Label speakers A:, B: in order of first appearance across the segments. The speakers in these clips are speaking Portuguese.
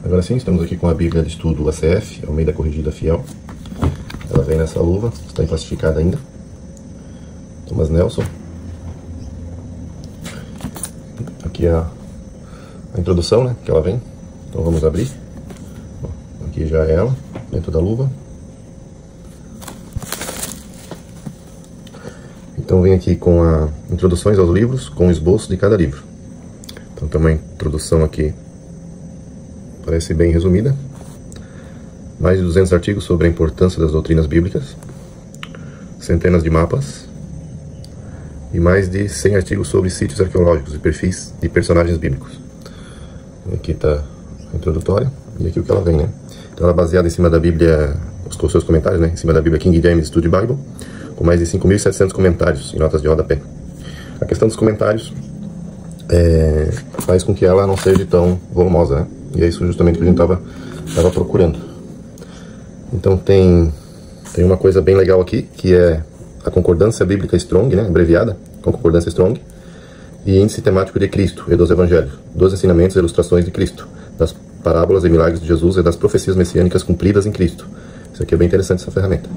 A: Agora sim, estamos aqui com a Bíblia de Estudo ACF, Almeida Corrigida Fiel. Ela vem nessa luva, está emplastificada ainda. Thomas Nelson. Aqui é a introdução, né, que ela vem. Então vamos abrir. Aqui já é ela, dentro da luva. Então vem aqui com a introduções aos livros, com o esboço de cada livro. Então tem uma introdução aqui, parece bem resumida. Mais de 200 artigos sobre a importância das doutrinas bíblicas. Centenas de mapas. E mais de 100 artigos sobre sítios arqueológicos e perfis de personagens bíblicos. Aqui está a introdutória e aqui o que ela vem, né? Então ela é baseada em cima da Bíblia, os seus comentários, né? Em cima da Bíblia King James Study Bible, com mais de 5.700 comentários e notas de rodapé. A questão dos comentários faz com que ela não seja tão volumosa, né? E é isso justamente que a gente estava procurando. Então tem uma coisa bem legal aqui, que é a concordância bíblica Strong, né? Abreviada, com concordância Strong, e índice temático de Cristo e dos Evangelhos, dos ensinamentos e ilustrações de Cristo, das parábolas e milagres de Jesus e das profecias messiânicas cumpridas em Cristo. Isso aqui é bem interessante, essa ferramenta.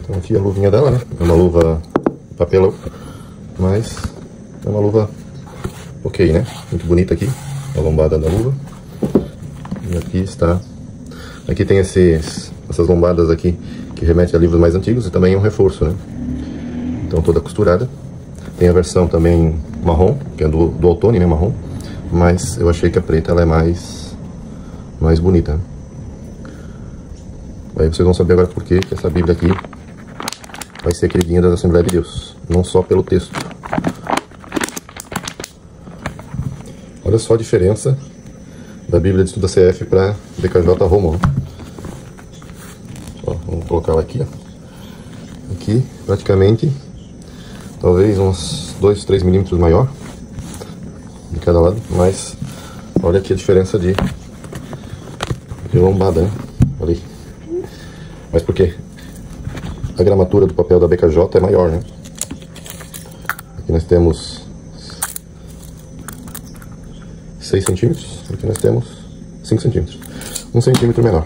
A: Então aqui a luvinha dela, né? É uma luva papelão, mas é uma luva ok, né? Muito bonita aqui, a lombada da luva. E aqui está. Aqui tem essas lombadas aqui que remetem a livros mais antigos e também é um reforço, né? Então toda costurada. Tem a versão também marrom, que é do outono, né? Marrom. Mas eu achei que a preta ela é mais bonita, né? Aí vocês vão saber agora por que essa Bíblia aqui vai ser queridinha das Assembleias de Deus. Não só pelo texto. Olha só a diferença da Bíblia de Estudo ACF para BKJ Romo. Ó, vamos colocar ela aqui, ó. Aqui, praticamente, talvez uns 2, 3 milímetros maior de cada lado, mas olha aqui a diferença de lombada, né? Olha aí. Mas por quê? A gramatura do papel da BKJ é maior, né? Aqui nós temos 6 centímetros, aqui nós temos 5 centímetros. 1 centímetro menor,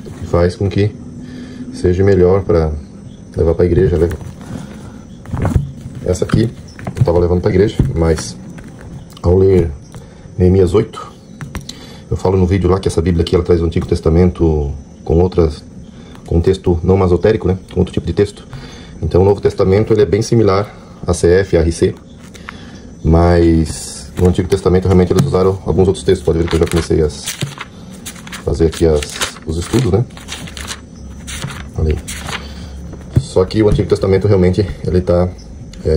A: o que faz com que seja melhor para levar para a igreja. Essa aqui eu estava levando para a igreja, mas ao ler Neemias 8, eu falo no vídeo lá que essa Bíblia aqui ela traz o Antigo Testamento com um texto não masotérico, né? Com outro tipo de texto. Então o Novo Testamento ele é bem similar a CF, a RC, mas no Antigo Testamento realmente eles usaram alguns outros textos. Pode ver que eu já comecei a fazer aqui os estudos, né? Olha aí. Só que o Antigo Testamento realmente ele tá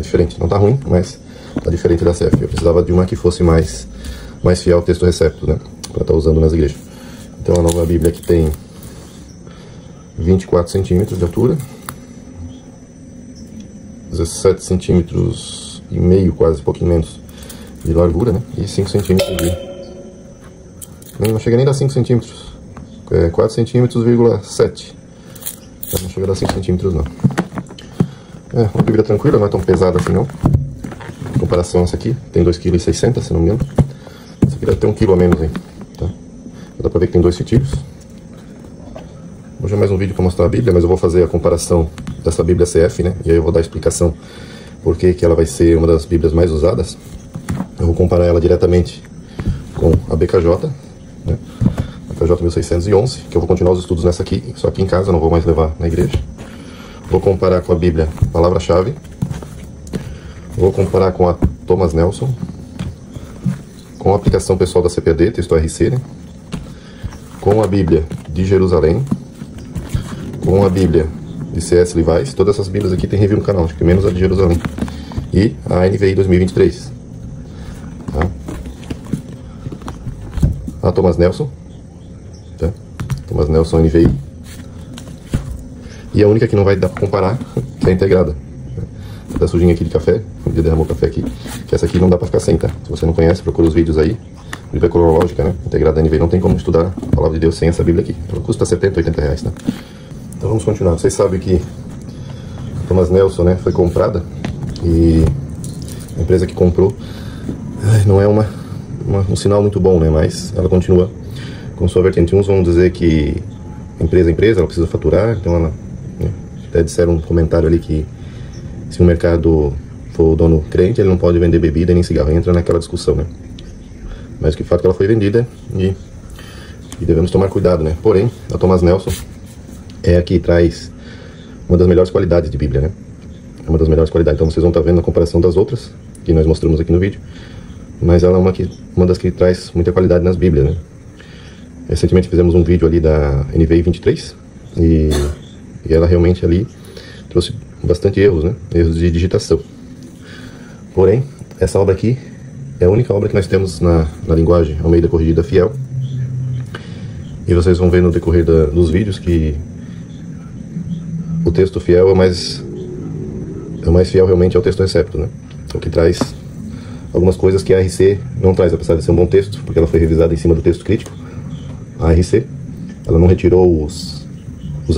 A: diferente. Não tá ruim, mas tá diferente da CF. Eu precisava de uma que fosse mais fiel ao texto recepto, né? Para estar usando nas igrejas. Então a nova Bíblia aqui tem 24 centímetros de altura, 17 centímetros e meio, quase, um pouquinho menos, de largura, né? E 5 centímetros de... Não chega nem a dar 5 centímetros, 4 centímetros,7. Não chega a dar 5 centímetros, não. É uma Bíblia tranquila, não é tão pesada assim, não. Em comparação a essa aqui, tem 2,6 kg, se não me engano. Essa aqui deve ter 1 kg a menos, hein? Tá? Dá pra ver que tem 2 fitilhos. Hoje é mais um vídeo para mostrar a Bíblia, mas eu vou fazer a comparação dessa Bíblia CF, né? E aí eu vou dar a explicação por que ela vai ser uma das Bíblias mais usadas. Eu vou comparar ela diretamente com a BKJ, né? A BKJ 1611, que eu vou continuar os estudos nessa aqui, só que em casa, eu não vou mais levar na igreja. Vou comparar com a Bíblia Palavra-Chave. Vou comparar com a Thomas Nelson, com a aplicação pessoal da CPD, texto RC, né? Com a Bíblia de Jerusalém, com a Bíblia de C.S. Lewis. Todas essas Bíblias aqui tem review no canal, acho que menos a de Jerusalém. E a NVI 2023. Tá? A Thomas Nelson. Tá? Thomas Nelson NVI. E a única que não vai dar para comparar, que é a integrada. Tá sujinha aqui de café, o dia derramou café aqui. Que essa aqui não dá para ficar sem, tá? Se você não conhece, procura os vídeos aí. Bíblia cronológica, né? Integrada NVI, não tem como estudar a palavra de Deus sem essa Bíblia aqui. Ela custa 70, 80 reais, tá? Então vamos continuar. Vocês sabem que Thomas Nelson, né, foi comprada e a empresa que comprou não é uma um sinal muito bom, né? Mas ela continua com sua vertente. Uns vão dizer que empresa é empresa, ela precisa faturar, então ela, né, até disseram um comentário ali que se o mercado for o dono crente, ele não pode vender bebida nem cigarro, entra naquela discussão, né? Mas que fato que ela foi vendida e devemos tomar cuidado, né? Porém, a Thomas Nelson é a que traz uma das melhores qualidades de Bíblia, né? É uma das melhores qualidades. Então vocês vão estar vendo a comparação das outras que nós mostramos aqui no vídeo, mas ela é uma das que traz muita qualidade nas Bíblias, né? Recentemente fizemos um vídeo ali da NVI 23 e ela realmente ali trouxe bastante erros, né? Erros de digitação. Porém, essa obra aqui é a única obra que nós temos na linguagem Almeida Corrigida Fiel. E vocês vão ver no decorrer dos vídeos que o texto fiel é o mais fiel realmente ao texto recepto, né? O que traz algumas coisas que a RC não traz, apesar de ser um bom texto, porque ela foi revisada em cima do texto crítico. A RC, ela não retirou os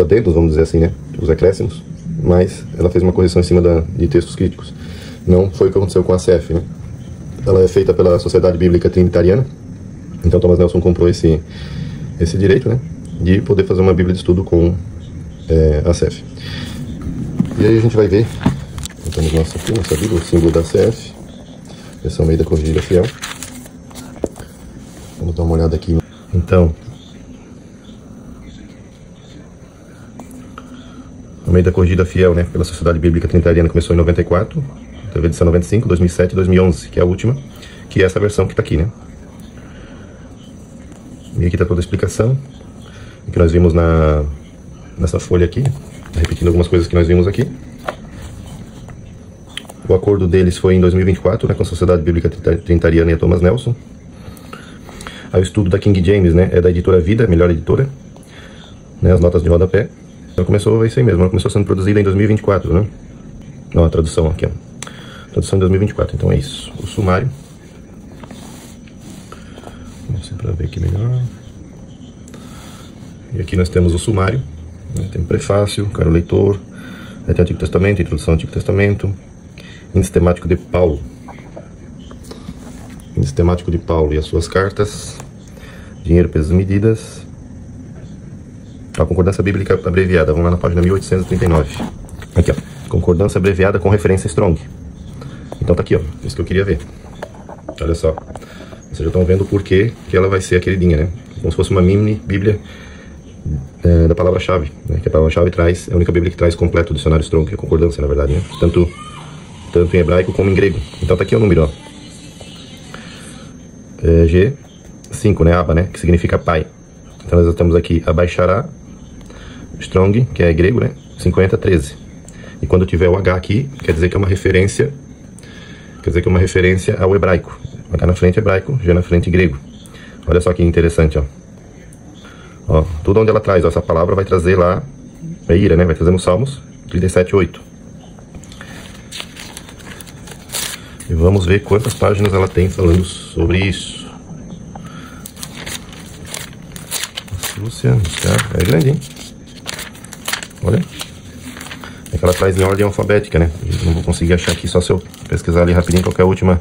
A: adendos, vamos dizer assim, né? Os acréscimos, mas ela fez uma correção em cima de textos críticos. Não foi o que aconteceu com a CF, né? Ela é feita pela Sociedade Bíblica Trinitariana, então Thomas Nelson comprou esse direito, né? De poder fazer uma Bíblia de estudo com a CF. E aí a gente vai ver, temos nossa Bíblia, o símbolo da CF, versão Almeida Corrigida Fiel. Vamos dar uma olhada aqui. Então, Almeida Corrigida Fiel, né, pela Sociedade Bíblica Trinitariana, começou em 94, teve edição 95, 2007 e 2011, que é a última, que é essa versão que está aqui, né? E aqui está toda a explicação, que nós vimos nessa folha aqui, repetindo algumas coisas que nós vimos aqui. O acordo deles foi em 2024, né, com a Sociedade Bíblica Trinitariana e a Thomas Nelson. Aí o estudo da King James, né, é da editora Vida, melhor editora, né, as notas de rodapé. Então começou isso aí mesmo, ela começou sendo produzida em 2024, né? Ó, a tradução aqui, ó. Tradução em 2024, então é isso. O sumário. Vamos para ver aqui melhor. E aqui nós temos o sumário, né? Tem prefácio, caro leitor, aí tem o Antigo Testamento, introdução ao Antigo Testamento, índice temático de Paulo. Índice temático de Paulo e as suas cartas, dinheiro, pesos e medidas. A concordância bíblica abreviada, vamos lá na página 1839. Aqui, ó, concordância abreviada com referência Strong. Então tá aqui, ó, isso que eu queria ver. Olha só, vocês já estão vendo o porquê que ela vai ser a queridinha, né? Como se fosse uma mini Bíblia da palavra-chave, né? Que a palavra-chave traz, é a única Bíblia que traz completo o dicionário Strong, que é a concordância, na verdade, né? Tanto em hebraico como em grego. Então tá aqui o número, ó. G5, né? Abba, né? Que significa pai. Então nós temos aqui Abaixará, Strong, que é grego, né? 5013. E quando tiver o H aqui, quer dizer que é uma referência, ao hebraico. H na frente hebraico, G na frente grego. Olha só que interessante, ó. Ó, tudo onde ela traz, ó, essa palavra vai trazer lá, é ira, né? Vai trazer no Salmos 37:8. E vamos ver quantas páginas ela tem falando sobre isso. Lúcia, é grande, hein? Olha. É que ela traz em ordem alfabética, né? Eu não vou conseguir achar aqui, só se eu pesquisar ali rapidinho qual que é a última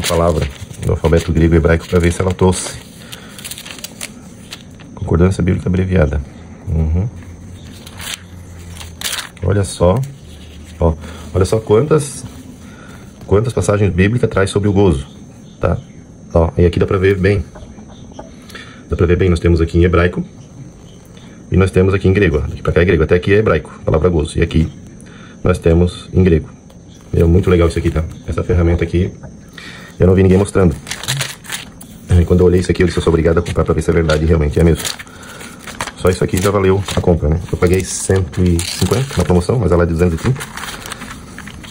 A: palavra do alfabeto grego e hebraico para ver se ela trouxe. Concordância bíblica abreviada. Olha só. Ó, olha só quantas passagens bíblicas traz sobre o gozo, tá? Ó, e aqui dá pra ver bem. Nós temos aqui em hebraico e nós temos aqui em grego. Daqui pra cá é grego, até aqui é hebraico, palavra gozo. E aqui nós temos em grego. É muito legal isso aqui, tá? Essa ferramenta aqui, eu não vi ninguém mostrando. E quando eu olhei isso aqui, eu disse, eu sou obrigado a comprar pra ver se é verdade, e realmente é mesmo. Só isso aqui já valeu a compra, né? Eu paguei 150 na promoção, mas ela é de 230.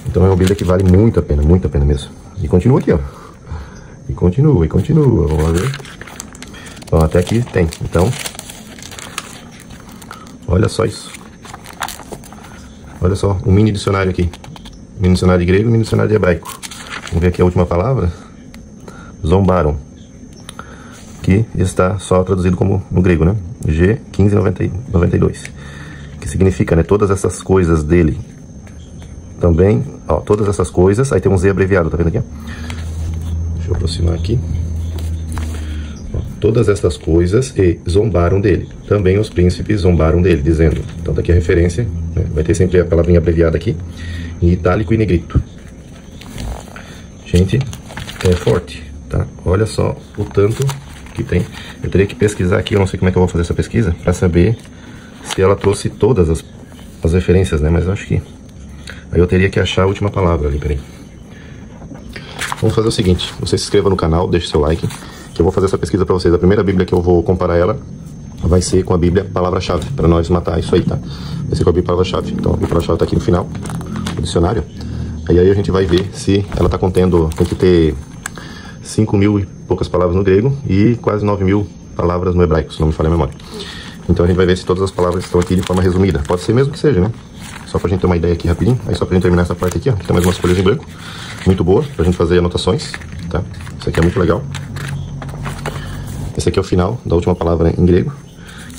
A: Então é uma Bíblia que vale muito a pena mesmo. E continua aqui, ó. E continua. Vamos ver. Ó, até aqui tem. Então, olha só isso. Olha só, um mini dicionário aqui. Mini dicionário de grego e mini dicionário de hebraico. Vamos ver aqui a última palavra. Zombaram. Que está só traduzido como no grego, né? G1592. Que significa, né? Todas essas coisas dele. Também, ó, todas essas coisas. Aí tem um Z abreviado, tá vendo aqui? Deixa eu aproximar aqui. todas estas coisas e zombaram dele. Também os príncipes zombaram dele, dizendo. Então, daqui a referência, né? Vai ter sempre a palavrinha abreviada aqui, em itálico e negrito. Gente, é forte, tá? Olha só o tanto que tem. Eu teria que pesquisar aqui, eu não sei como é que eu vou fazer essa pesquisa, para saber se ela trouxe todas as referências, né? Mas eu acho que... Aí eu teria que achar a última palavra ali, peraí. Vamos fazer o seguinte, você se inscreva no canal, deixe seu like, que eu vou fazer essa pesquisa para vocês. A primeira Bíblia que eu vou comparar ela vai ser com a Bíblia Palavra-Chave, para nós matar isso aí, tá? Vai ser com a Bíblia Palavra-Chave. Então a Bíblia Palavra-Chave tá aqui no final, o dicionário. Aí a gente vai ver se ela tá contendo, tem que ter 5.000 e poucas palavras no grego e quase 9.000 palavras no hebraico, se não me falha a memória. Então a gente vai ver se todas as palavras estão aqui de forma resumida. Pode ser mesmo que seja, né? Só pra gente ter uma ideia aqui rapidinho. Aí só pra gente terminar essa parte aqui, ó. Aqui tem mais umas folhas em branco. Muito boa, pra gente fazer anotações, tá? Isso aqui é muito legal. Esse aqui é o final da última palavra em grego,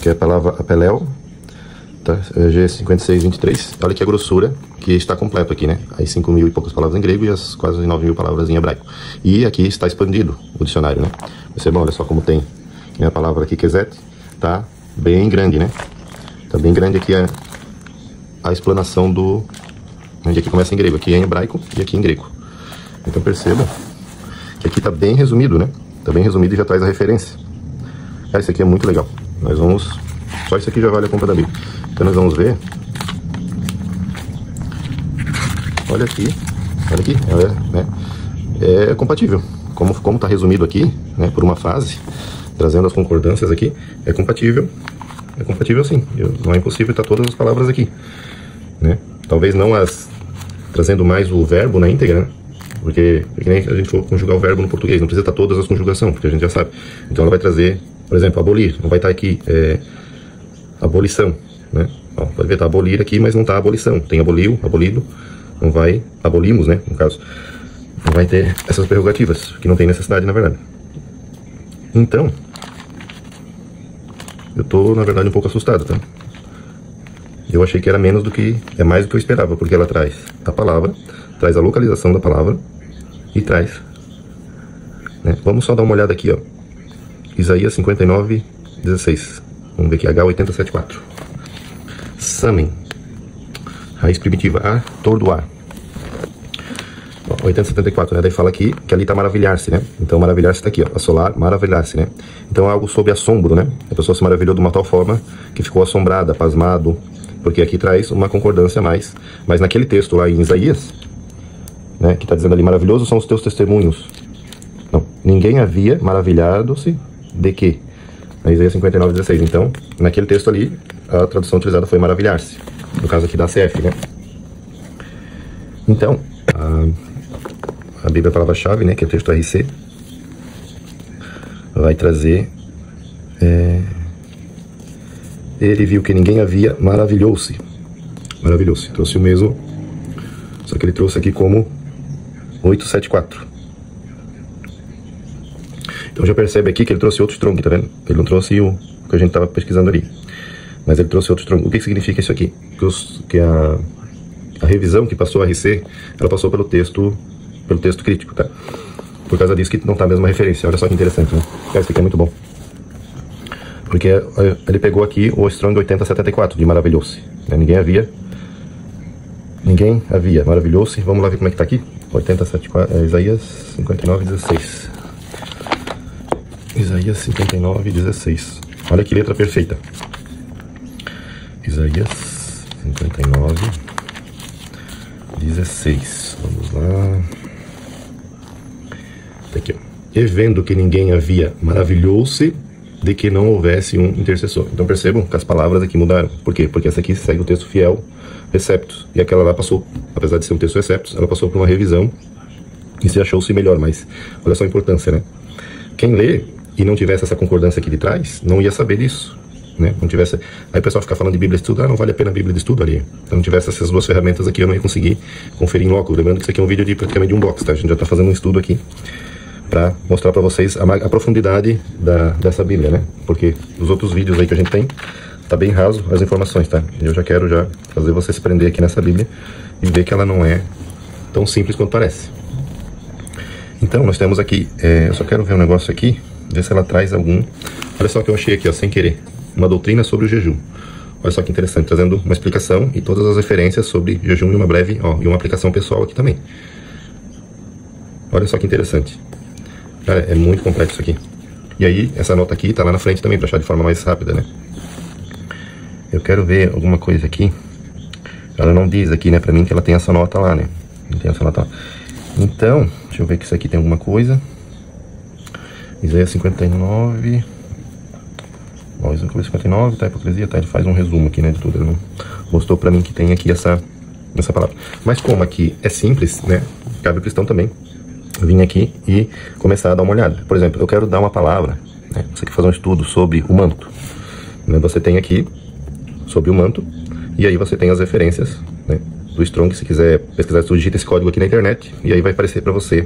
A: que é a palavra apeleo, tá? G5623. Olha que a grossura que está completo aqui, né? Aí 5.000 e poucas palavras em grego e as quase 9.000 palavras em hebraico. E aqui está expandido o dicionário, né? Você, bom, olha só como tem a palavra aqui, kezet, tá bem grande, né? Tá bem grande aqui a explanação do... Onde aqui começa em grego, aqui é em hebraico e aqui em grego. Então perceba que aqui tá bem resumido, né? Tá bem resumido e já traz a referência. Isso aqui é muito legal. Nós vamos... Só isso aqui já vale a compra da Bíblia. Então nós vamos ver... Olha aqui, né? É compatível. Como tá resumido aqui, né? Por uma frase, trazendo as concordâncias aqui, é compatível sim. Não é impossível estar todas as palavras aqui, né? Talvez não trazendo mais o verbo na íntegra, né? Porque nem a gente for conjugar o verbo no português, não precisa estar todas as conjugações, porque a gente já sabe. Então ela vai trazer, por exemplo, abolir, não vai estar aqui abolição, né? Ó, pode ver, tá abolir aqui, mas não tá abolição. Tem aboliu, abolido, não vai, abolimos, né, no caso. Não vai ter essas prerrogativas, que não tem necessidade, na verdade. Então, eu tô, na verdade, um pouco assustado, tá? Eu achei que era menos do que... É mais do que eu esperava, porque ela traz a palavra, traz a localização da palavra e traz... né? Vamos só dar uma olhada aqui, ó. Isaías 59:16. Vamos ver aqui, H874. Samen. Raiz primitiva, atordoar. 874, né? Daí fala aqui que ali tá maravilhar-se, né? Então maravilhar-se tá aqui, ó. Assolar, maravilhar-se, né? Então é algo sob assombro, né? A pessoa se maravilhou de uma tal forma que ficou assombrada, pasmado, porque aqui traz uma concordância a mais. Mas naquele texto lá em Isaías, né? Que tá dizendo ali, maravilhosos são os teus testemunhos. Não, ninguém havia maravilhado-se de quê? Na Isaías 59:16. Então, naquele texto ali, a tradução utilizada foi maravilhar-se. No caso aqui da CF, né? Então, a Bíblia Palavra-Chave, né, que é o texto RC, vai trazer... ele viu que ninguém havia, maravilhou-se. Maravilhou-se. Trouxe o mesmo, só que ele trouxe aqui como 874. Então já percebe aqui que ele trouxe outro strong, tá vendo? Ele não trouxe o que a gente estava pesquisando ali, mas ele trouxe outro strong. O que significa isso aqui? Que a revisão que passou a RC, ela passou pelo texto crítico, tá? Por causa disso que não tá a mesma referência. Olha só que interessante, né? Esse aqui é muito bom. Porque ele pegou aqui o Strong 8074, de maravilhou-se. Né? Ninguém havia, maravilhou-se. Vamos lá ver como é que tá aqui. 8074, Isaías 59:16. Isaías 59:16. Olha que letra perfeita. Isaías 59:16. Vamos lá. Tá aqui, ó. E vendo que ninguém havia, maravilhou-se de que não houvesse um intercessor. Então percebam que as palavras aqui mudaram. Por quê? Porque essa aqui segue o texto fiel, receptus. E aquela lá passou, apesar de ser um texto receptus, ela passou por uma revisão e se achou-se melhor. Mas olha só a importância, né? Quem lê e não tivesse essa concordância aqui de trás, não ia saber disso, né? Não tivesse... Aí o pessoal fica falando de Bíblia de estudo, não vale a pena a Bíblia de estudo ali. Então não tivesse essas duas ferramentas aqui, eu não ia conseguir conferir em loco. Lembrando que isso aqui é um vídeo de praticamente um box, tá? A gente já está fazendo um estudo aqui para mostrar para vocês a profundidade dessa Bíblia, né? Porque os outros vídeos aí que a gente tem, tá bem raso as informações, tá? Eu já quero fazer você se prender aqui nessa Bíblia e ver que ela não é tão simples quanto parece. Então, nós temos aqui, eu só quero ver um negócio aqui. ver se ela traz algum. Olha só o que eu achei aqui, ó, sem querer. Uma doutrina sobre o jejum. Olha só que interessante, trazendo uma explicação e todas as referências sobre jejum e uma breve, ó, e uma aplicação pessoal aqui também. Olha só que interessante. Cara, é muito completo isso aqui. E aí, essa nota aqui tá lá na frente também, pra achar de forma mais rápida, né? Eu quero ver alguma coisa aqui. Ela não diz aqui, né, pra mim que ela tem essa nota lá, né? Não tem essa nota lá. Então, deixa eu ver que isso aqui tem alguma coisa. Isaías 59... Ó, Isaías 59, tá? Hipocrisia, tá? Ele faz um resumo aqui, né, de tudo. Ele não mostrou pra mim que tem aqui essa palavra. Mas como aqui é simples, né? Cabe ao cristão também vir aqui e começar a dar uma olhada. Por exemplo, eu quero dar uma palavra, né? Você quer fazer um estudo sobre o manto, né? Você tem aqui sobre o manto, e aí você tem as referências, né, do Strong. Se quiser pesquisar, você digita esse código aqui na internet, e aí vai aparecer para você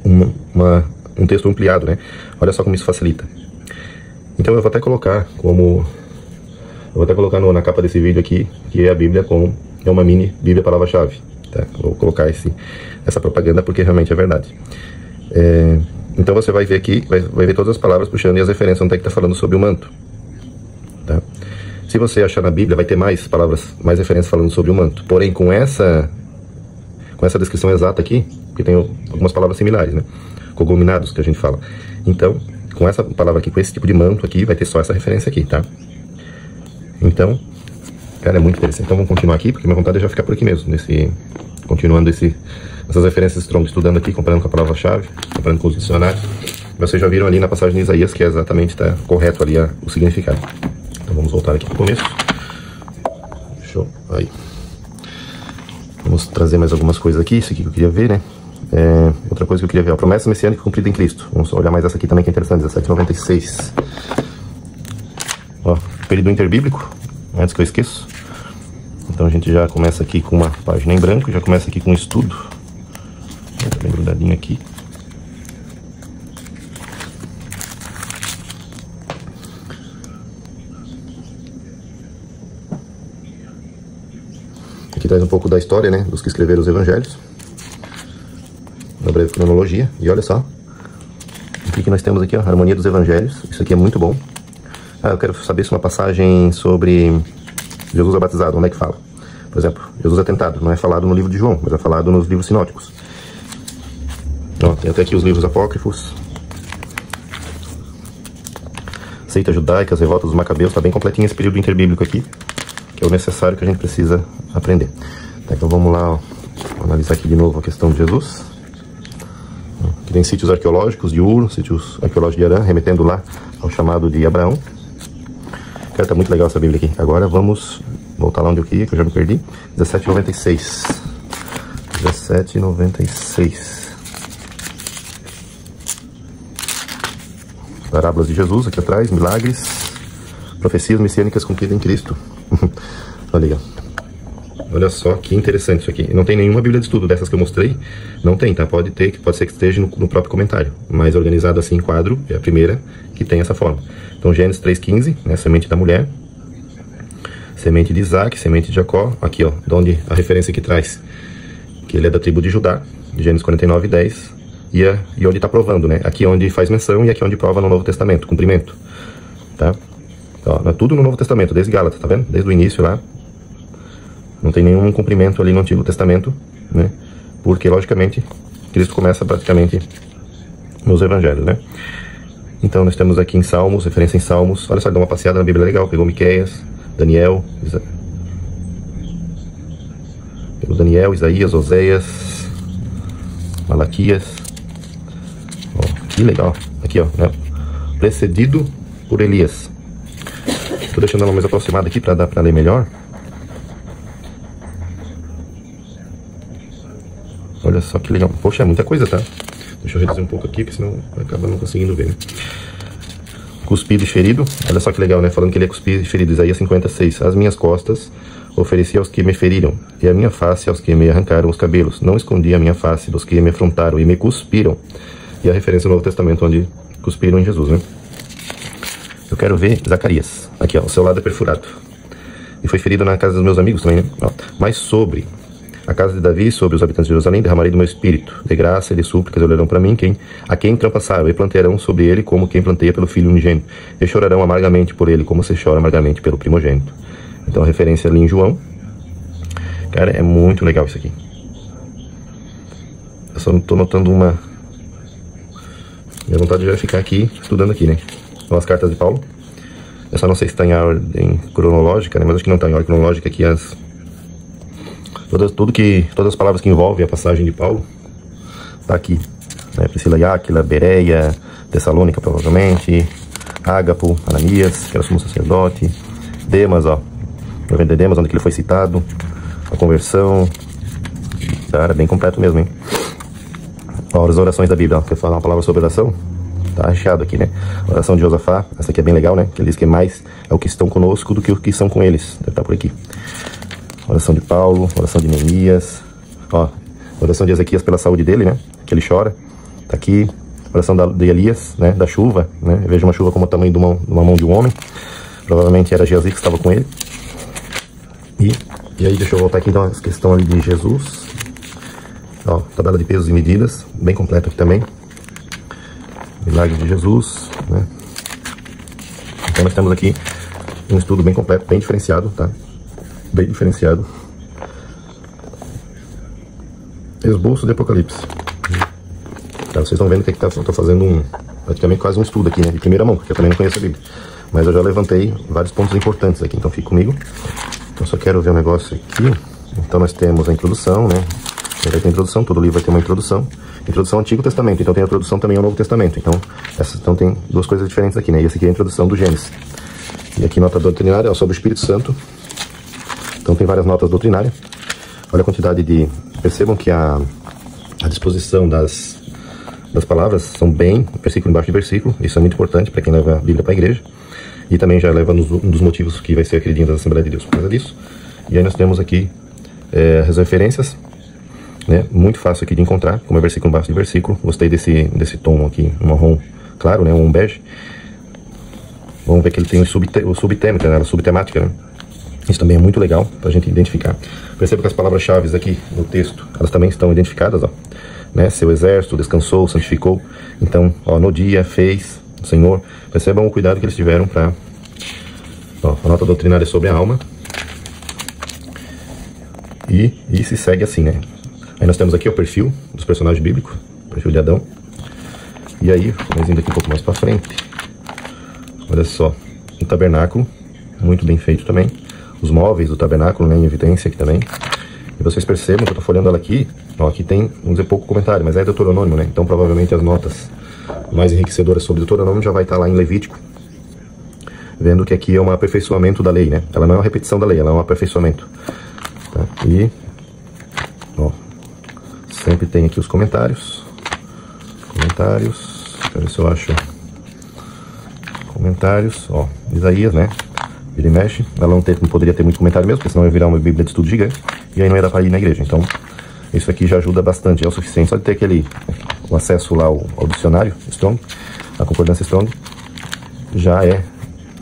A: um texto ampliado, né? Olha só como isso facilita. Então eu vou até colocar na capa desse vídeo aqui, que é a Bíblia é uma mini Bíblia palavra-chave, tá? Vou colocar essa propaganda porque realmente é verdade. Então você vai ver aqui, vai ver todas as palavras puxando e as referências onde é que está falando sobre o manto, tá? Se você achar na Bíblia, vai ter mais palavras, mais referências falando sobre o manto. Porém, com essa descrição exata aqui, porque tem algumas palavras similares, né? Cogominados, que a gente fala. Então, com essa palavra aqui, com esse tipo de manto aqui, vai ter só essa referência aqui, tá? Então, cara, é muito interessante. Então vamos continuar aqui, porque minha vontade é já ficar por aqui mesmo, continuando essas referências Strong, estudando aqui, comparando com a palavra-chave, comparando com os dicionários. Vocês já viram ali na passagem de Isaías que é exatamente, tá correto ali o significado. Então vamos voltar aqui pro começo. Show, aí. Vamos trazer mais algumas coisas aqui, isso aqui que eu queria ver, né? Outra coisa que eu queria ver, a promessa messiânica cumprida em Cristo. Vamos olhar mais essa aqui também que é interessante, 1796. Ó, período interbíblico, antes que eu esqueça. Então a gente já começa aqui com uma página em branco, já começa aqui com um estudo. Tá bem grudadinho aqui. Aqui traz um pouco da história, né, dos que escreveram os evangelhos, uma breve cronologia. E olha só o que nós temos aqui, ó, a harmonia dos evangelhos. Isso aqui é muito bom. Eu quero saber se uma passagem sobre Jesus é batizado, onde é que fala? Por exemplo, Jesus é tentado, não é falado no livro de João, mas é falado nos livros sinóticos. Ó, tem até aqui os livros apócrifos. Seita judaica, as revoltas dos macabeus, está bem completinho esse período interbíblico aqui, que é o necessário que a gente precisa aprender. Tá, então vamos lá, ó, analisar aqui de novo a questão de Jesus. Aqui tem sítios arqueológicos de Ur, sítios arqueológicos de Arã, remetendo lá ao chamado de Abraão. Cara, tá muito legal essa Bíblia aqui. Agora vamos voltar lá onde eu queria, que eu já me perdi. 1796. 1796. Parábolas de Jesus aqui atrás, milagres, profecias messiânicas cumpridas em Cristo. Olha aí, ó. Olha só que interessante isso aqui. Não tem nenhuma Bíblia de estudo dessas que eu mostrei. Não tem, tá? Pode ser que esteja no próprio comentário. Mas organizado assim em quadro, é a primeira que tem essa forma. Então Gênesis 3,15, né? Semente da mulher. Semente de Isaac, semente de Jacó. Aqui, ó, de onde a referência que traz, que ele é da tribo de Judá. Gênesis 49,10. E onde está provando, né? Aqui onde faz menção e aqui onde prova no Novo Testamento, cumprimento. Tá? Ó, tudo no Novo Testamento, desde Gálatas, tá vendo? Desde o início lá. Não tem nenhum cumprimento ali no Antigo Testamento, né? Porque, logicamente, Cristo começa praticamente nos Evangelhos, né? Então, nós temos aqui em Salmos, referência em Salmos. Olha só, dá uma passeada na Bíblia legal. Pegou Miqueias, Daniel, Isaías, Oséias, Malaquias. Ó, que legal. Aqui, ó, né? Precedido por Elias. Estou deixando ela mais aproximada aqui para dar para ler melhor. Olha só que legal. Poxa, é muita coisa, tá? Deixa eu reduzir um pouco aqui, porque senão acaba não conseguindo ver, né? Cuspido e ferido. Olha só que legal, né? Falando que ele é cuspido e ferido. Isaías 56. As minhas costas ofereci aos que me feriram, e a minha face aos que me arrancaram os cabelos. Não escondi a minha face dos que me afrontaram e me cuspiram. E a referência no Novo Testamento, onde cuspiram em Jesus, né? Eu quero ver Zacarias. Aqui, ó. O seu lado é perfurado. E foi ferido na casa dos meus amigos também, né? Ó. Mas sobre a casa de Davi, sobre os habitantes de Jerusalém, derramarei do meu espírito. De graça e de súplicas olharão para mim, a quem trampassaram, e plantearão sobre ele como quem planteia pelo filho unigênito. E chorarão amargamente por ele, como se chora amargamente pelo primogênito. Então, referência ali em João. Cara, é muito legal isso aqui. Eu só não tô notando uma... Minha vontade já é ficar aqui, estudando aqui, né? São as cartas de Paulo. Eu só não sei se está em ordem cronológica, né? Mas acho que não está em ordem cronológica aqui todas as palavras que envolvem a passagem de Paulo tá aqui, né? Priscila e Áquila, Bereia, Tessalônica provavelmente, Ágapo, Ananias, que era sumo sacerdote, Demas, ó, o evento de Demas, onde ele foi citado, a conversão. Cara, bem completo mesmo, hein? Ó, as orações da Bíblia, ó. Quer falar uma palavra sobre oração? Tá recheado aqui, né? Oração de Josafá, essa aqui é bem legal, né? Que ele diz que mais é o que estão conosco do que o que são com eles. Deve estar por aqui. Oração de Paulo, oração de Neemias. Ó, oração de Ezequias pela saúde dele, né? Que ele chora. Tá aqui. Oração de Elias, né? Da chuva, né? Eu vejo uma chuva como o tamanho de uma mão de um homem. Provavelmente era Geazi que estava com ele. E aí, deixa eu voltar aqui e dar uma questão ali de Jesus. Ó, tabela de pesos e medidas, bem completa aqui também. Milagre de Jesus, né? Então nós temos aqui um estudo bem completo, bem diferenciado, tá? Bem diferenciado. Esboço de Apocalipse. Tá, vocês estão vendo que eu tô fazendo praticamente quase um estudo aqui, né? De primeira mão, porque eu também não conheço a Bíblia. Mas eu já levantei vários pontos importantes aqui, então fique comigo. Eu só quero ver um negócio aqui. Então nós temos a introdução, né? Vai ter a introdução, todo livro vai ter uma introdução. Introdução ao Antigo Testamento, então tem a introdução também ao Novo Testamento. Então tem duas coisas diferentes aqui, né? E essa aqui é a introdução do Gênesis. E aqui nota doutrinária, ó, sobre o Espírito Santo. Então tem várias notas doutrinárias. Olha a quantidade de... Percebam que a disposição das palavras são bem versículo embaixo de versículo. Isso é muito importante para quem leva a Bíblia para a igreja. E também já leva um dos motivos que vai ser a queridinha da Assembleia de Deus por causa disso. E aí nós temos aqui as referências, né? Muito fácil aqui de encontrar, como é versículo embaixo de versículo. Gostei desse tom aqui, um marrom claro, né? Um bege. Vamos ver que ele tem o subtema, né? A subtemática, né? Isso também é muito legal para a gente identificar. Perceba que as palavras-chave aqui no texto, elas também estão identificadas, ó, né? Seu exército descansou, santificou. Então, ó, no dia fez o Senhor. Percebam o cuidado que eles tiveram para... A nota doutrinária sobre a alma. E se segue assim, né? Aí nós temos aqui o perfil dos personagens bíblicos, o perfil de Adão. E aí, vamos indo aqui um pouco mais para frente. Olha só, o tabernáculo, muito bem feito também. Os móveis do tabernáculo, né, em evidência aqui também. E vocês percebam que eu estou folhando ela aqui, ó, aqui tem, vamos dizer, pouco comentário, mas é Deuteronômio, né? Então provavelmente as notas mais enriquecedoras sobre Deuteronômio já vai estar lá em Levítico. Vendo que aqui é um aperfeiçoamento da lei, né? Ela não é uma repetição da lei, ela é um aperfeiçoamento. Tá? E, ó, sempre tem aqui os comentários. Deixa eu ver se eu acho. Comentários, ó, Isaías, né? Ele mexe. Ela não poderia ter muito comentário mesmo, porque senão ia virar uma bíblia de estudo gigante. E aí não ia dar para ir na igreja. Então, isso aqui já ajuda bastante. É o suficiente. Só de ter o acesso lá ao dicionário Strong, a concordância Strong, já é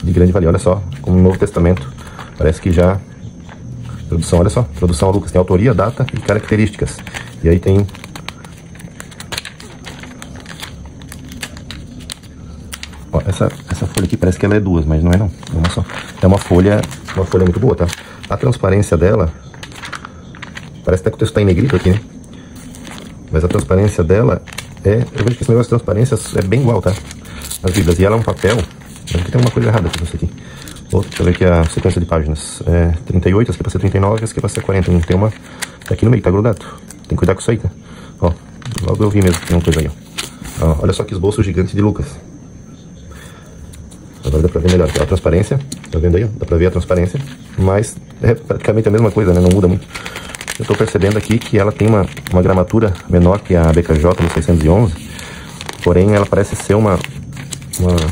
A: de grande valia. Olha só, como no Novo Testamento, parece que já... Introdução, olha só. Introdução a Lucas tem autoria, data e características. E aí tem... Ó, essa folha aqui parece que ela é duas, mas não é não. É uma só. É uma folha muito boa, tá? A transparência dela... Parece até que o texto tá em negrito aqui, né? Mas a transparência dela é... Eu vejo que esse negócio de transparência é bem igual, tá? As Bíblias. E ela é um papel... Mas aqui tem uma coisa errada aqui nisso aqui. Deixa eu ver aqui a sequência de páginas. 38, essa aqui é pra ser 39, essa aqui é pra ser 40. Não tem uma... Tá aqui no meio, tá grudado. Tem que cuidar com isso aí, tá? Ó, logo eu vi mesmo que tem uma coisa aí, ó. Olha só que esboço gigante de Lucas. Agora dá pra ver melhor aqui, ó, a transparência. Tá vendo aí, ó? Dá pra ver a transparência. Mas é praticamente a mesma coisa, né? Não muda muito. Eu tô percebendo aqui que ela tem uma gramatura menor que a BKJ no 611. Porém, ela parece ser uma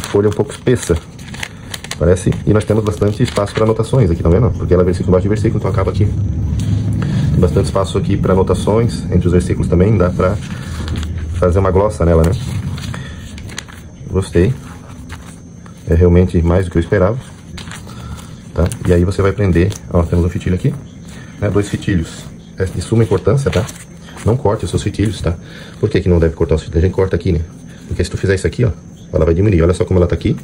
A: folha um pouco espessa. Parece, e nós temos bastante espaço para anotações aqui, tá vendo? Porque ela é versículo embaixo de versículo, então acaba aqui. Tem bastante espaço aqui para anotações, entre os versículos também, dá para fazer uma glossa nela, né? Gostei. É realmente mais do que eu esperava. Tá? E aí você vai prender, ó, temos um fitilho aqui, né? 2 fitilhos. é de suma importância, tá? Não corte os seus fitilhos, tá? Por que que não deve cortar os fitilhos? A gente corta aqui, né? Porque se tu fizer isso aqui, ó, ela vai diminuir. Olha só como ela tá aqui,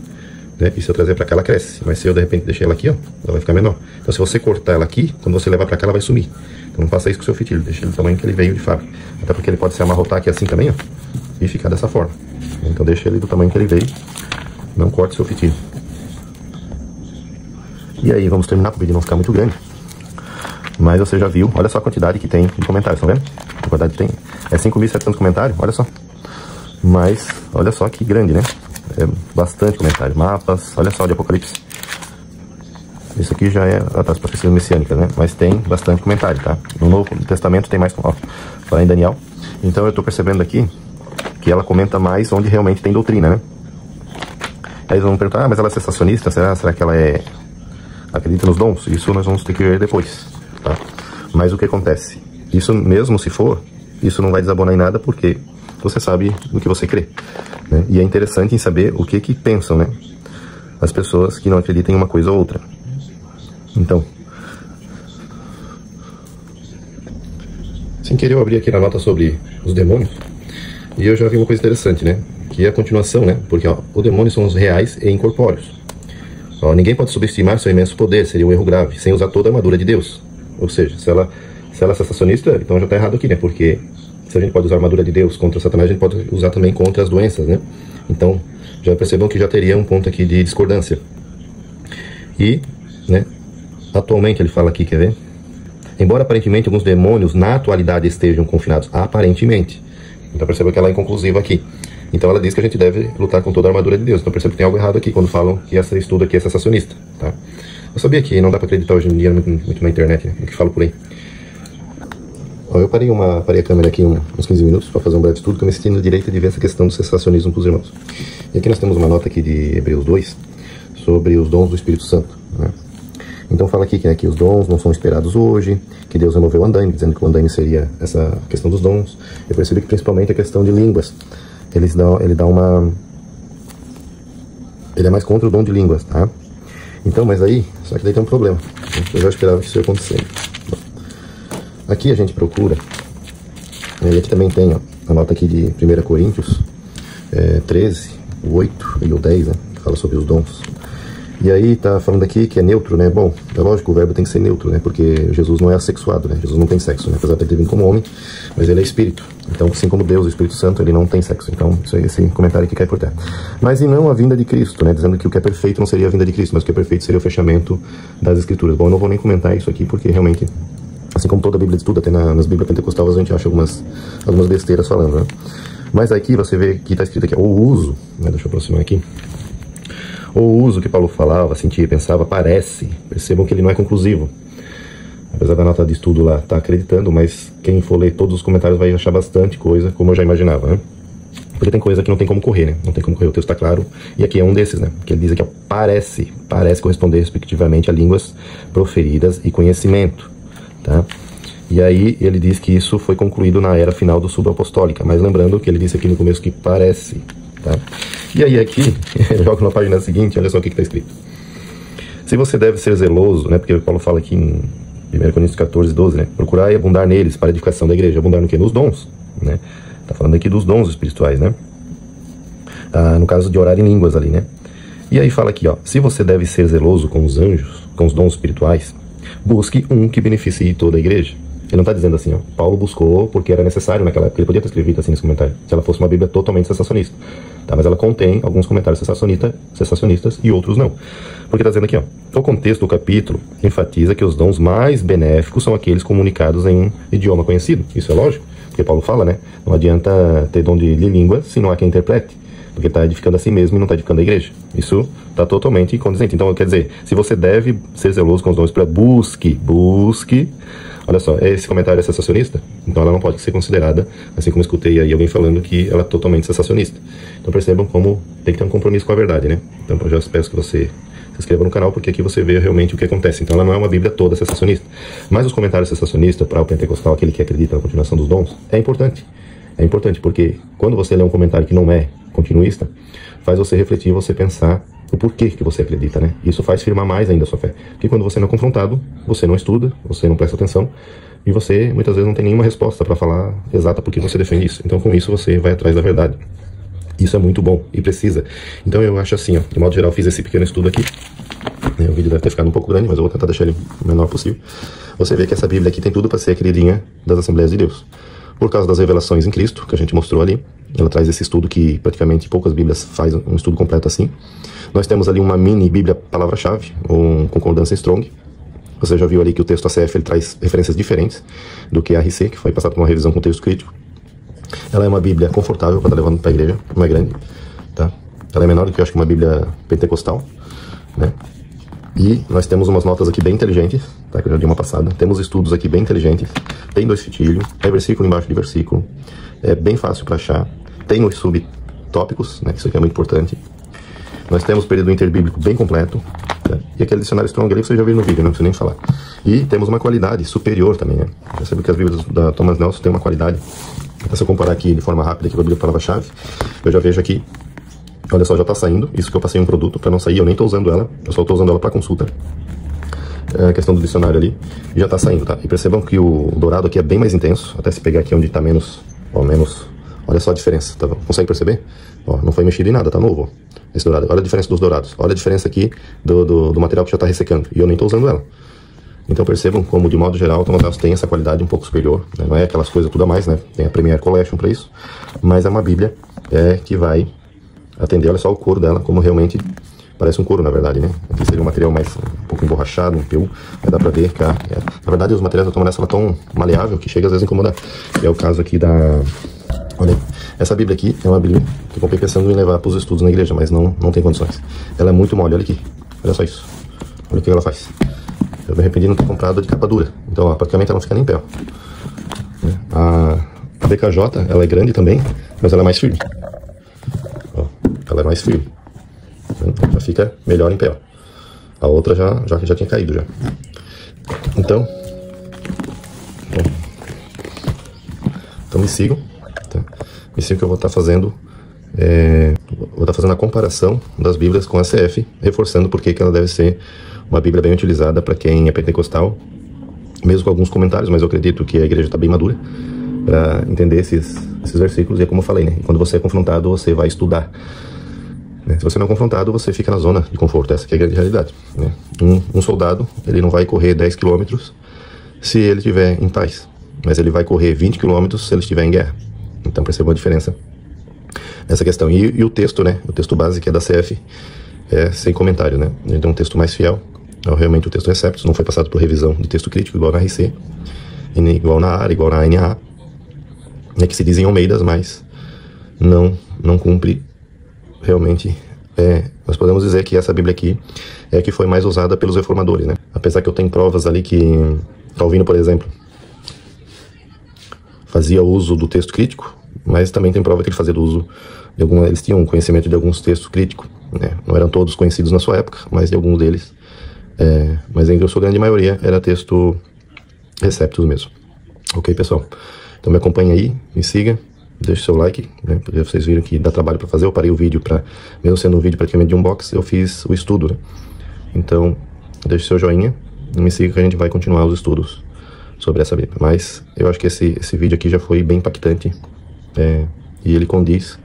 A: né? E se eu trazer pra cá, ela cresce. Mas se eu, de repente, deixar ela aqui, ó, ela vai ficar menor. Então, se você cortar ela aqui, quando você levar pra cá, ela vai sumir. Então, não faça isso com o seu fitilho. Deixa ele do tamanho que ele veio de fábrica. Até porque ele pode se amarrotar aqui assim também, ó, e ficar dessa forma. Então, deixa ele do tamanho que ele veio. Não corte o seu fitilho. E aí, vamos terminar para o vídeo não ficar muito grande. Mas você já viu, olha só a quantidade que tem de comentários, tá vendo? A quantidade que tem é 5.700 comentários, olha só. Mas, olha só que grande, né? É bastante comentário. Mapas, olha só de Apocalipse. Isso aqui já é as profecias messiânicas, né? Mas tem bastante comentário, tá? No Novo Testamento tem mais, ó, falar em Daniel. Então eu tô percebendo aqui que ela comenta mais onde realmente tem doutrina, né? Aí eles vão perguntar, ah, mas ela é sensacionista? Será que ela acredita nos dons? Isso nós vamos ter que ver depois, tá? Mas o que acontece? Isso mesmo se for, isso não vai desabonar em nada porque você sabe no que você crê, né? E é interessante em saber o que pensam, né? As pessoas que não acreditam em uma coisa ou outra. Então, sem querer eu abri aqui na nota sobre os demônios e eu já vi uma coisa interessante, né? Que é a continuação, né? Porque ó, os demônios são os reais e incorpóreos. Ó, ninguém pode subestimar seu imenso poder, seria um erro grave, sem usar toda a armadura de Deus. Ou seja, se ela é sensacionista, então já está errado aqui, né? Porque se a gente pode usar a armadura de Deus contra Satanás, a gente pode usar também contra as doenças, né? Então, já percebam que já teria um ponto aqui de discordância. E, né? Atualmente ele fala aqui, quer ver? Embora aparentemente alguns demônios na atualidade estejam confinados, aparentemente. Então perceba que ela é inconclusiva aqui. Então ela diz que a gente deve lutar com toda a armadura de Deus. Então perceba que tem algo errado aqui quando falam que esse estudo aqui é sensacionista, tá? Eu sabia que não dá pra acreditar hoje em dia muito na internet, né? O que falo por aí. Ó, eu parei a câmera aqui uns 15 minutos para fazer um breve estudo, que eu me senti no direito de ver essa questão do sensacionismo para os irmãos. E aqui nós temos uma nota aqui de Hebreus 2 sobre os dons do Espírito Santo, né? Então fala aqui que os dons não são esperados hoje, que Deus removeu o andaime, dizendo que o andaime seria essa questão dos dons. Eu percebi que principalmente a questão de línguas, ele é mais contra o dom de línguas, tá? Então, mas aí, só que daí tem um problema. Eu já esperava que isso ia acontecer. Aqui a gente procura, e aqui também tem, ó, a nota aqui de 1 Coríntios 13, o 8 e o 10, né, que fala sobre os dons. E aí tá falando aqui que é neutro, né? Bom, é lógico, o verbo tem que ser neutro, né? Porque Jesus não é assexuado, né? Jesus não tem sexo, né? Apesar de ter vindo como homem, mas ele é espírito. Então, assim como Deus, o Espírito Santo, ele não tem sexo. Então, isso aí, esse comentário aqui cai por terra. Mas e não a vinda de Cristo, né? Dizendo que o que é perfeito não seria a vinda de Cristo, mas o que é perfeito seria o fechamento das Escrituras. Bom, eu não vou nem comentar isso aqui, porque realmente, assim como toda a Bíblia de estudo, até nas Bíblias pentecostais a gente acha algumas besteiras falando, né? Mas aqui você vê que está escrito aqui, o uso, né? Deixa eu aproximar aqui. O uso que Paulo falava, sentia e pensava, parece. Percebam que ele não é conclusivo. Apesar da nota de estudo lá estar acreditando, mas quem for ler todos os comentários vai achar bastante coisa, como eu já imaginava, né? Porque tem coisa que não tem como correr, né? Não tem como correr, o texto está claro. E aqui é um desses, né? Que ele diz aqui, ó, parece corresponder respectivamente a línguas proferidas e conhecimento, tá? E aí ele diz que isso foi concluído na era final do subapostólica, mas lembrando que ele disse aqui no começo que parece, tá? E aí aqui, eu jogo na página seguinte, olha só o que está escrito. Se você deve ser zeloso, né? Porque Paulo fala aqui em 1 Coríntios 14, 12, né? Procurar e abundar neles para a edificação da igreja. Abundar no quê? Nos dons, né? Tá falando aqui dos dons espirituais, né? No caso de orar em línguas ali, né? E aí fala aqui, ó. Se você deve ser zeloso com os anjos, com os dons espirituais, busque um que beneficie toda a igreja. Ele não está dizendo assim, ó, Paulo buscou porque era necessário naquela época. Ele podia ter escrevido assim nesse comentário, se ela fosse uma Bíblia totalmente sensacionista. Tá? Mas ela contém alguns comentários sensacionistas e outros não. Porque está dizendo aqui, ó, o contexto do capítulo enfatiza que os dons mais benéficos são aqueles comunicados em um idioma conhecido. Isso é lógico, porque Paulo fala, né? Não adianta ter dom de língua se não há quem interprete. Porque está edificando a si mesmo e não está edificando a igreja. Isso está totalmente condizente. Então, quer dizer, se você deve ser zeloso com os dons para busque. Olha só, esse comentário é sensacionista? Então ela não pode ser considerada, assim como escutei aí alguém falando que ela é totalmente sensacionista. Então percebam como tem que ter um compromisso com a verdade, né? Então eu já peço que você se inscreva no canal, porque aqui você vê realmente o que acontece. Então ela não é uma Bíblia toda sensacionista. Mas os comentários sensacionistas para o pentecostal, aquele que acredita na continuação dos dons, é importante. É importante porque quando você lê um comentário que não é continuista, faz você refletir, você pensar o porquê que você acredita, né? Isso faz firmar mais ainda a sua fé. Porque quando você não é confrontado, você não estuda, você não presta atenção, e você muitas vezes não tem nenhuma resposta para falar exata porque você defende isso. Então com isso você vai atrás da verdade. Isso é muito bom e precisa. Então eu acho assim, ó, de modo geral, fiz esse pequeno estudo aqui. O vídeo deve ter ficado um pouco grande, mas eu vou tentar deixar ele o menor possível. Você vê que essa Bíblia aqui tem tudo para ser a queridinha das Assembleias de Deus. Por causa das revelações em Cristo, que a gente mostrou ali, ela traz esse estudo que praticamente poucas Bíblias fazem um estudo completo assim. Nós temos ali uma mini Bíblia palavra-chave, ou concordância strong. Você já viu ali que o texto ACF ele traz referências diferentes do que a RC, que foi passado por uma revisão com texto crítico. Ela é uma Bíblia confortável para estar levando para a igreja, não é grande, tá? Ela é menor do que eu acho que uma Bíblia pentecostal, né? E nós temos umas notas aqui bem inteligentes, tá? Que eu já dei uma passada. Temos estudos aqui bem inteligentes. Tem 2 fitilhos, é versículo embaixo de versículo. É bem fácil para achar. Tem os subtópicos, né? Isso aqui é muito importante. Nós temos o período interbíblico bem completo, tá? E aquele dicionário Strong ali que você já viu no vídeo, não preciso nem falar. E temos uma qualidade superior também, né? Já sabe que as Bíblias da Thomas Nelson têm uma qualidade. Então, se eu comparar aqui de forma rápida aqui com a Bíblia palavra-chave, eu já vejo aqui, olha só, já está saindo. Isso que eu passei um produto para não sair, eu nem estou usando ela, eu só estou usando ela para consulta. É a questão do dicionário ali, já está saindo, tá? E percebam que o dourado aqui é bem mais intenso, até se pegar aqui onde está menos, ó, menos, olha só a diferença, tá? Consegue perceber? Ó, não foi mexido em nada, tá novo, ó, esse dourado. Olha a diferença dos dourados, olha a diferença aqui do material que já está ressecando, e eu nem estou usando ela. Então percebam como, de modo geral, o Thomas Nelson tem essa qualidade um pouco superior, né? Não é aquelas coisas tudo a mais, né? Tem a Premier Collection para isso, mas é uma Bíblia que vai atender, olha só o couro dela, como realmente parece um couro, na verdade, né? Aqui seria um material mais um pouco emborrachado, um PU, mas dá pra ver que na verdade os materiais da Thomas Nelson tão maleável que chega às vezes a incomodar. É o caso aqui da... Olha aí. Essa Bíblia aqui é uma Bíblia que eu comprei pensando em levar para os estudos na igreja, mas não tem condições. Ela é muito mole, olha aqui, olha só isso, olha o que ela faz. Eu me arrependi de não ter comprado de capa dura. Então, ó, praticamente ela não fica nem em pé. A BKJ, ela é grande também, mas ela é mais firme. Ó, ela é mais firme. Já fica melhor em pé. Ó. A outra já tinha caído já. Então me sigam. Tá? Me sigam que eu vou estar fazendo a comparação das Bíblias com a CF, reforçando porque que ela deve ser uma Bíblia bem utilizada para quem é pentecostal, mesmo com alguns comentários, mas eu acredito que a igreja está bem madura para entender esses versículos, e é como eu falei, né? E quando você é confrontado, você vai estudar. Né? Se você não é confrontado, você fica na zona de conforto, essa que é a grande realidade. Né? Um soldado, ele não vai correr 10 km se ele estiver em paz, mas ele vai correr 20 km se ele estiver em guerra. Então percebam a diferença nessa questão. E o texto, né? O texto base que é da CF, é sem comentário, né? Então um texto mais fiel é realmente o texto Receptus, não foi passado por revisão de texto crítico, igual na RC, igual na ARA, igual na ANA, né, que se dizem Almeidas, mas não cumpre realmente. Nós podemos dizer que essa Bíblia aqui é a que foi mais usada pelos reformadores, né? Apesar que eu tenho provas ali que Calvino, por exemplo, fazia uso do texto crítico, mas também tem prova que ele fazia uso de eles tinham conhecimento de alguns textos críticos, né? Não eram todos conhecidos na sua época, mas de alguns deles. Mas em sua grande maioria era texto Receptus mesmo. Ok, pessoal? Então me acompanhe aí, me siga, deixe seu like, né? Porque vocês viram que dá trabalho para fazer. Eu parei o vídeo mesmo sendo um vídeo praticamente de unboxing, eu fiz o estudo, né? Então deixe seu joinha e me siga que a gente vai continuar os estudos sobre essa Bíblia. Mas eu acho que esse vídeo aqui já foi bem impactante, e ele condiz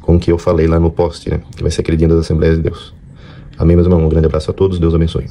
A: com o que eu falei lá no post, né? Que vai ser queridinho das Assembleias de Deus. Amém, meus irmãos? Um grande abraço a todos, Deus abençoe.